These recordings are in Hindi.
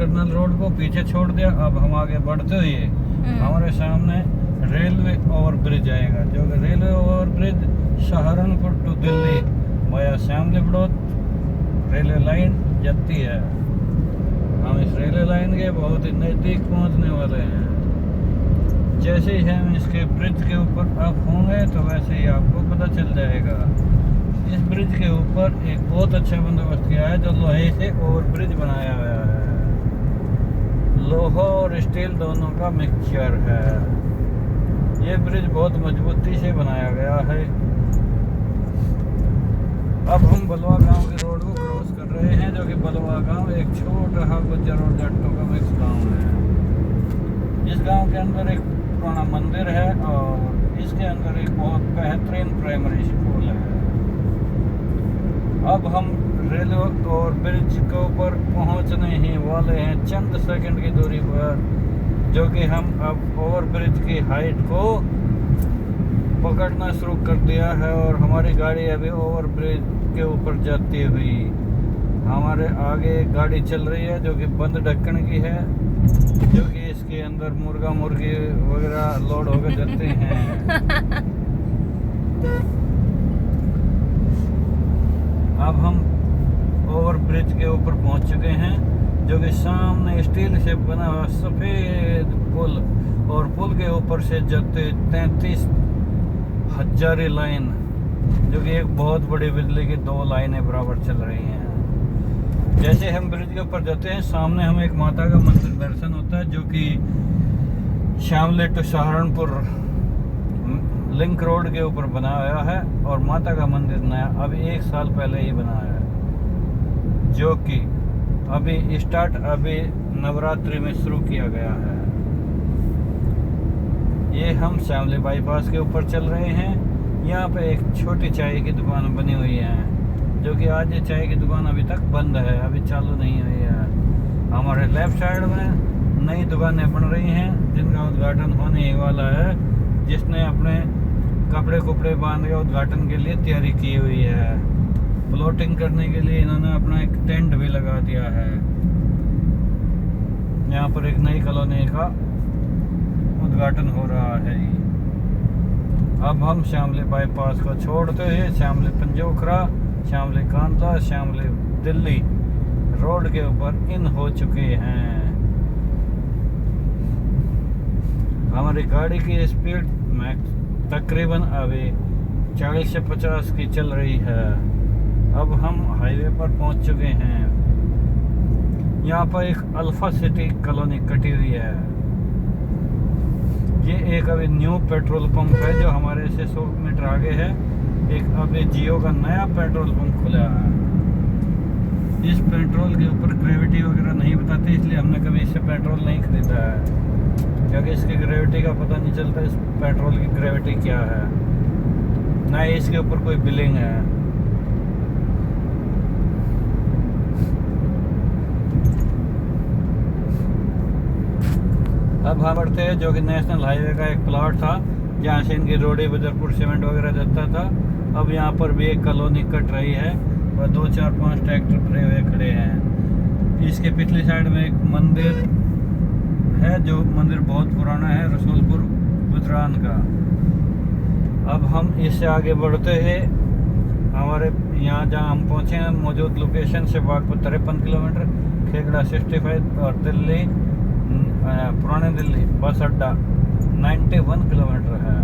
कर्नल रोड को पीछे छोड़ दिया। अब हम आगे बढ़ते हुए हमारे सामने रेलवे ओवर ब्रिज आएगा, जो कि railway over bridge Saharanpur to Delhi via Shamli Baraut railway line जाती है। हम इस रेलवे लाइन के बहुत ही नज़दीक पहुंचने वाले हैं। जैसे ही हम इसके ब्रिज के ऊपर अप होंगे तो वैसे ही आपको पता चल जाएगा। इस ब्रिज के ऊपर एक बहुत अच्छा बंदोबस्त किया है, जो लोहे से ओवर ब्रिज बनाया गया है। लोहा और स्टील दोनों का मिक्सचर है। ये ब्रिज बहुत मजबूती से बनाया गया है। अब हम बलवा गांव के रोड को क्रॉस कर रहे हैं, जो कि बलवा गांव एक छोटा गुज्जर और जट्टों का मिक्स गांव है। इस गांव के अंदर एक पुराना मंदिर है और इसके अंदर एक बहुत बेहतरीन प्राइमरी स्कूल है। अब हम रेलवे और ब्रिज के ऊपर पहुंचने ही वाले हैं, चंद सेकंड की दूरी पर, जो कि हम अब ओवर ब्रिज की हाइट को पकड़ना शुरू कर दिया है और हमारी गाड़ी अभी ओवर ब्रिज के ऊपर जाती हुई हमारे आगे एक गाड़ी चल रही है, जो कि बंद ढक्कन की है, जो कि इसके अंदर मुर्गा मुर्गी वगैरह लोड होकर जाते हैं। अब हम ओवर ब्रिज के ऊपर पहुंच चुके हैं, जो कि सामने स्टील से बना हुआ सफ़ेद पुल और पुल के ऊपर से जाते 33,000 लाइन, जो कि एक बहुत बड़ी बिजली की 2 लाइनें बराबर चल रही हैं। जैसे हम ब्रिज के ऊपर जाते हैं, सामने हमें एक माता का मंदिर दर्शन होता है, जो कि Shamli to Saharanpur link road के ऊपर बनाया है और माता का मंदिर नया अभी 1 साल पहले ही बना है, जो कि अभी नवरात्रि में शुरू किया गया है। ये हम शामली बाईपास के ऊपर चल रहे हैं। यहाँ पे एक छोटी चाय की दुकान बनी हुई है, जो कि आज ये चाय की दुकान अभी तक बंद है, अभी चालू नहीं हुई है। हमारे लेफ्ट साइड में नई दुकानें बन रही हैं, जिनका उद्घाटन होने ही वाला है, जिसने अपने कपड़े बांध के उद्घाटन के लिए तैयारी की हुई है। प्लॉटिंग करने के लिए इन्होंने अपना एक टेंट भी लगा दिया है। यहाँ पर एक नई कॉलोनी का उद्घाटन हो रहा है। अब हम शामली बाईपास को छोड़ते हुए शामली पंजोखरा, शामली कांता, शामली दिल्ली रोड के ऊपर इन हो चुके हैं। हमारी गाड़ी की स्पीड तकरीबन अभी 40 से 50 की चल रही है। अब हम हाईवे पर पहुंच चुके हैं। यहाँ पर एक अल्फा सिटी कॉलोनी कटी हुई है। ये एक अभी न्यू पेट्रोल पंप है, जो हमारे से 100 मीटर आगे है। एक अभी जियो का नया पेट्रोल पंप खुला है। इस पेट्रोल के ऊपर ग्रेविटी वगैरह नहीं बताते, इसलिए हमने कभी इससे पेट्रोल नहीं खरीदा है, क्योंकि इसकी ग्रेविटी का पता नहीं चलता इस पेट्रोल की ग्रेविटी क्या है, ना ही इसके ऊपर कोई बिलिंग है। अब हम बढ़ते हैं, जो कि नेशनल हाईवे का एक प्लॉट था, जहाँ से इनकी रोडी बदरपुर सीमेंट वगैरह जाता था। अब यहाँ पर भी एक कॉलोनी कट रही है और 2, 4, 5 ट्रैक्टर भरे हुए खड़े हैं। इसके पिछली साइड में एक मंदिर है, जो मंदिर बहुत पुराना है, रसूलपुर गुजरान का। अब हम इससे आगे बढ़ते हैं, हमारे यहाँ जहाँ हम पहुँचे हैं मौजूद लोकेशन से बागपुर 53 किलोमीटर, खेगड़ा 65 और दिल्ली पुराने दिल्ली बस अड्डा 91 किलोमीटर है।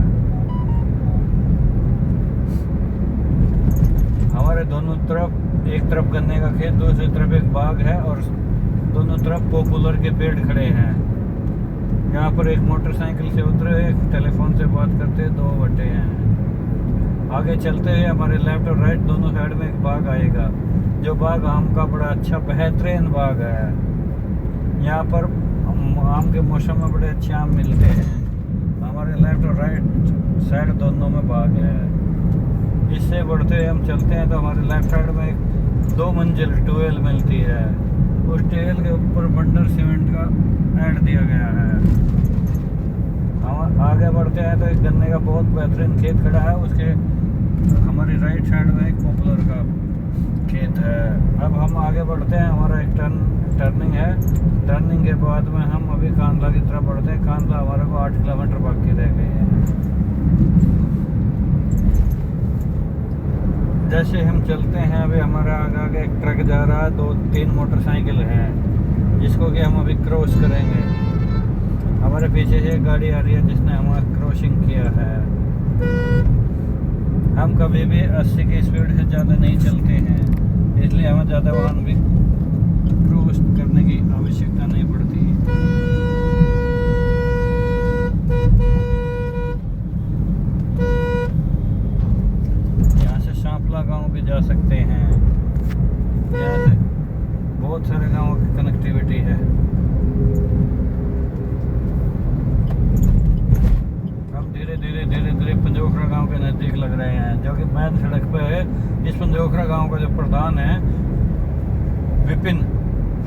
हमारे दोनों तरफ, एक तरफ गन्ने का खेत, दूसरी तरफ एक बाग है और दोनों तरफ पॉपुलर के पेड़ खड़े हैं। यहाँ पर एक मोटरसाइकिल से उतरे, एक टेलीफोन से बात करते 2 बटे हैं। आगे चलते हुए हमारे लेफ्ट और राइट दोनों साइड में एक बाग आएगा, जो बाग आम का बड़ा अच्छा बेहतरीन बाग है। यहाँ पर आम के मौसम में बड़े अच्छे आम मिलते हैं। हमारे लेफ्ट और राइट साइड दोनों में बाग है। इससे बढ़ते हुए हम चलते हैं तो हमारे लेफ्ट साइड में एक 2 मंजिल ट्यूबवेल मिलती है। उस ट्यूबवेल के ऊपर बंडर सीमेंट का ऐड दिया गया है। हम आगे बढ़ते हैं तो एक गन्ने का बहुत बेहतरीन खेत खड़ा है, उसके हमारी राइट साइड में एक पॉपुलर का खेत है। अब हम आगे बढ़ते हैं, हमारा एक टर्निंग है। टर्निंग के बाद में हम अभी कांदला की तरफ बढ़ते हैं। कांदला हमारे को 8 किलोमीटर बाकी रह गए हैं। जैसे हम चलते हैं, अभी हमारा आगे एक ट्रक जा रहा है, 2-3 मोटरसाइकिल है जिसको कि हम अभी क्रॉस करेंगे। हमारे पीछे से एक गाड़ी आ रही है जिसने हमारा क्रॉसिंग किया है। हम कभी भी 80 की स्पीड से ज़्यादा नहीं चलते हैं, इसलिए हमें ज़्यादा वाहन भी क्रॉस करने की आवश्यकता नहीं पड़ती। यहाँ से सांपला गांव भी जा सकते हैं। यहाँ से बहुत सारे गांवों की कनेक्टिविटी है। हम धीरे धीरे पंजोखरा गांव के नज़दीक लग रहे हैं, जो कि मेन सड़क पे है। इस पंजोखरा गांव का जो प्रधान है विपिन,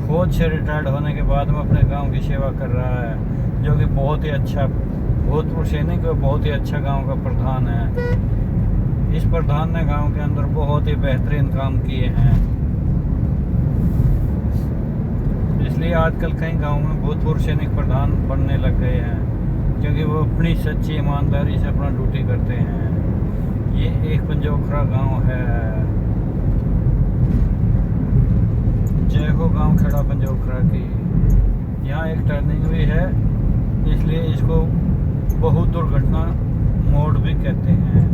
फौज से रिटायर्ड होने के बाद में अपने गांव की सेवा कर रहा है, जो कि बहुत ही अच्छा, भूतपूर्व सैनिक और बहुत ही अच्छा गांव का प्रधान है। इस प्रधान ने गांव के अंदर बहुत ही बेहतरीन काम किए हैं, इसलिए आजकल कई गांव में भूतपूर्व सैनिक प्रधान बनने लग गए हैं, क्योंकि वो अपनी सच्ची ईमानदारी से अपना ड्यूटी करते हैं। ये एक पंजोखरा गांव है। जय हो गांव खेड़ा पंजोखरा की। यहाँ एक टर्निंग भी है, इसलिए इसको बहुत दुर्घटना मोड़ भी कहते हैं।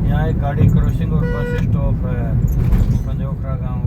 यहाँ एक गाड़ी क्रॉसिंग और बस स्टॉप है पंजोखरा गांव।